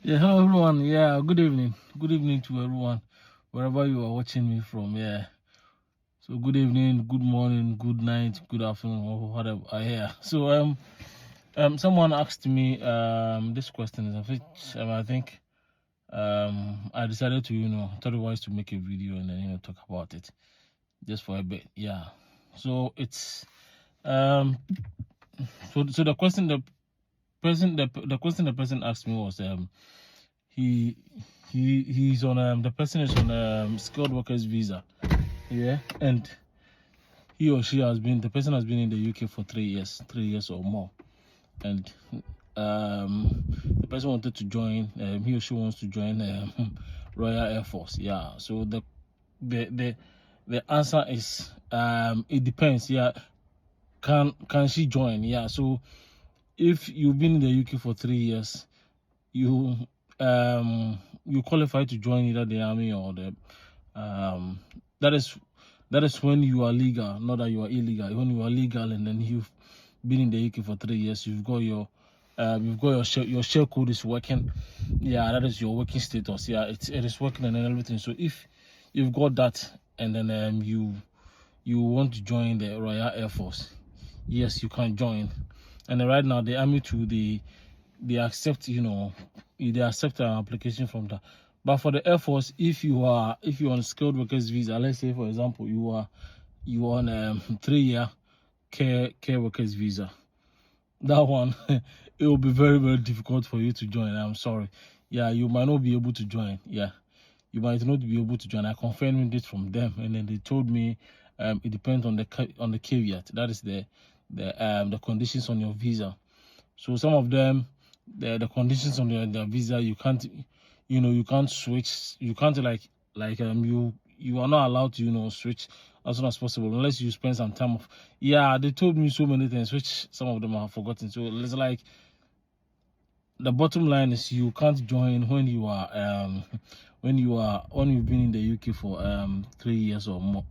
Yeah, hello everyone. Yeah, good evening. Good evening to everyone, wherever you are watching me from. Yeah. So good evening, good morning, good night, good afternoon, or whatever. Yeah. So someone asked me this question, I think I decided to thought it wise to make a video and then talk about it just for a bit. Yeah. So it's so the question the question the person asked me was he he's on the person is on skilled workers visa, yeah, and he or she the person has been in the UK for 3 years or more, and the person wanted to join, he or she wants to join Royal Air Force. Yeah, so the the the answer is it depends. Yeah, can she join? Yeah, so if you've been in the UK for 3 years, you you qualify to join either the army or the um that is when you are legal, not that you are illegal. When you are legal and then you've been in the UK for 3 years, you've got your share code is working. Yeah, that is your working status. Yeah, it is working and everything. So if you've got that and then you want to join the Royal Air Force, yes, you can join. And then right now the army too, they accept, they accept an application from that. But for the Air Force, if you're on skilled workers visa, let's say for example you are on 3 year care workers visa, that one it will be very very difficult for you to join. I'm sorry. Yeah, you might not be able to join. Yeah, you might not be able to join. I confirmed it from them, and then they told me it depends on the caveat. That is the conditions on your visa. So some of them, the conditions on their visa, you can't, you can't switch. You can't you are not allowed to switch as soon as possible unless you spend some time off. Yeah, they told me so many things which some of them I have forgotten. So it's like the bottom line is you can't join when you are when you've been in the UK for 3 years or more.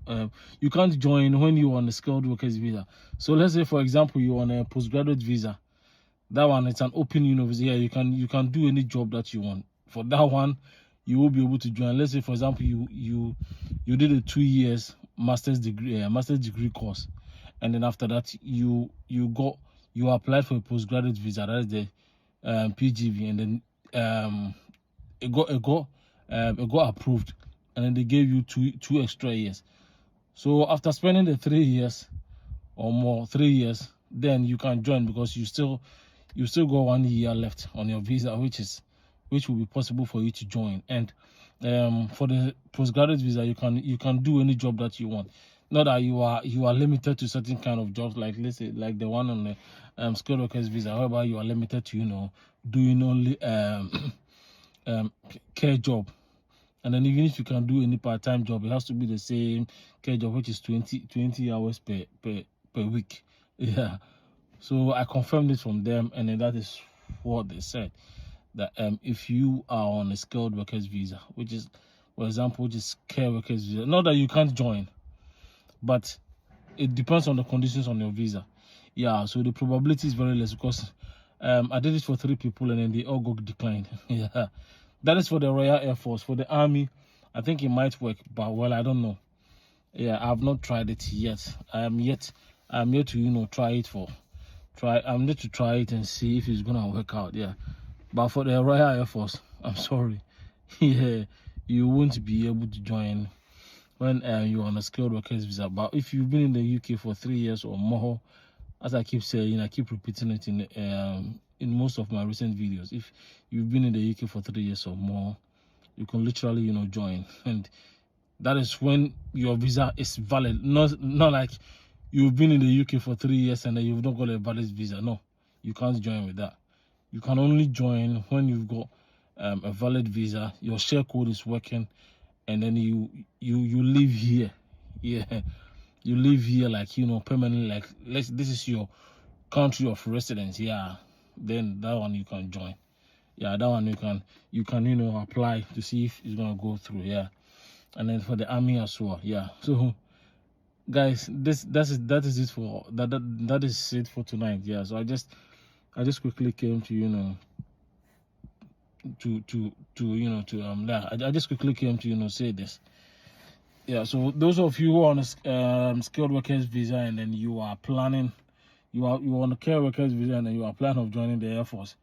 You can't join when you're on a skilled workers visa. So let's say for example you're on a postgraduate visa. That one, it's an open university. Yeah, you can do any job that you want. For that one, you will be able to join. Let's say, for example, you did a 2 years master's degree course, and then after that, you applied for a postgraduate visa. That is the PGV, and then it got approved, and then they gave you two extra years. So after spending the 3 years or more, 3 years, then you can join because you still got 1 year left on your visa, which will be possible for you to join. And for the postgraduate visa, you can do any job that you want. Not that you are limited to certain kind of jobs, like let's say like the one on the skilled workers visa. However, you are limited to doing only care job. And then even if you can do any part-time job, it has to be the same care job, which is 20 hours per week. Yeah. So I confirmed it from them, and then that is what they said, that if you are on a skilled workers visa, which is, for example, which is care workers visa, not that you can't join, but it depends on the conditions on your visa. Yeah, so the probability is very less because I did it for 3 people and then they all got declined. Yeah, that is for the Royal Air Force. For the Army, I think it might work, but well, I don't know. Yeah, I've not tried it yet. I'm yet to try it I'm need to try it and see if it's gonna work out. Yeah, but for the Royal Air Force, I'm sorry. Yeah, you won't be able to join when you're on a skilled workers visa. But if you've been in the UK for 3 years or more, as I keep saying, I keep repeating it in most of my recent videos. If you've been in the UK for 3 years or more, you can literally join, and that is when your visa is valid. Not like you've been in the UK for 3 years and then you've not got a valid visa. No, you can't join with that. You can only join when you've got a valid visa, your share code is working, and then you live here. Yeah, you live here like permanently. Like this is your country of residence. Yeah, then that one you can join. Yeah, that one you can apply to see if it's gonna go through. Yeah, and then for the army as well. Yeah, so guys, that is it for that is it for tonight. Yeah, so I just quickly came to yeah, I just quickly came to say this. Yeah, so those of you who are on a skilled workers visa and then you are planning, you are on a care workers visa and then you are planning of joining the Air Force.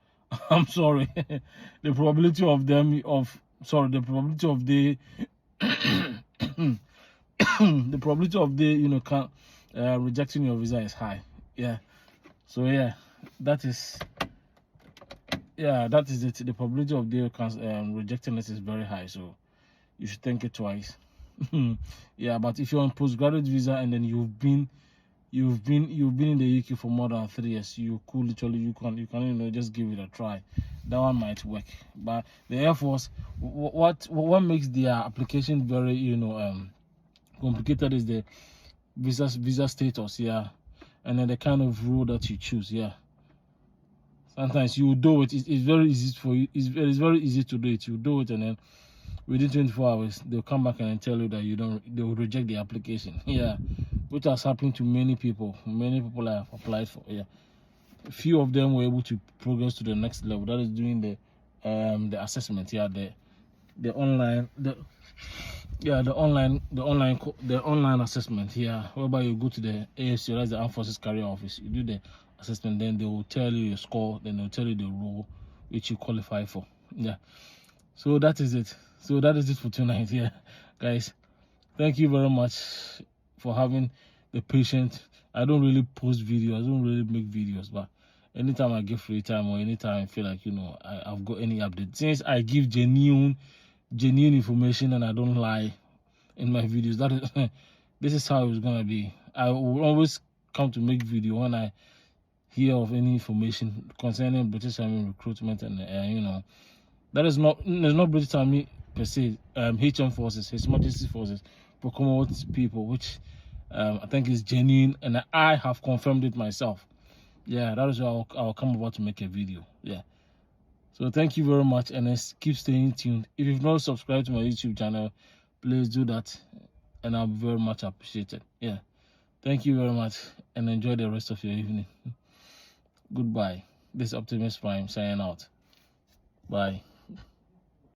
I'm sorry, the probability of the the probability of the rejecting your visa is high. Yeah, so yeah, that is it. The probability of the rejecting it is very high, so you should think it twice. Yeah, but if you're on postgraduate visa and then you've been in the UK for more than 3 years, you could literally you can just give it a try. That one might work. But the Air Force, what makes their application very complicated is the visa status. Yeah, and then the kind of rule that you choose. Yeah, sometimes you do it. It's very easy for you. It's very easy to do it. You do it and then within 24 hours they'll come back and tell you that they will reject the application. Yeah, which has happened to many people have applied for. Yeah, a few of them were able to progress to the next level, that is doing the assessment. Yeah, the online assessment. Yeah, whereby you go to the AFC, that's the Armed Forces Career Office, you do the assessment, then they will tell you your score, then they'll tell you the role which you qualify for. Yeah, so that is it. So that is it for tonight. Yeah, guys, thank you very much for having the patience. I don't really post videos, I don't really make videos, but anytime I get free time or anytime I feel like I've got any update, since I give genuine information and I don't lie in my videos, that is this is how it's gonna be. I will always come to make video when I hear of any information concerning British Army recruitment, and there's not British Army per se, HM forces, His Majesty forces, for Commonwealth people, which I think is genuine, and I have confirmed it myself. Yeah, that is why I'll come about to make a video. Yeah, so thank you very much, and keep staying tuned. If you've not subscribed to my YouTube channel, please do that, and I'll be very much appreciated. Yeah, thank you very much, and enjoy the rest of your evening. Goodbye. This is Optimus Prime signing out. Bye.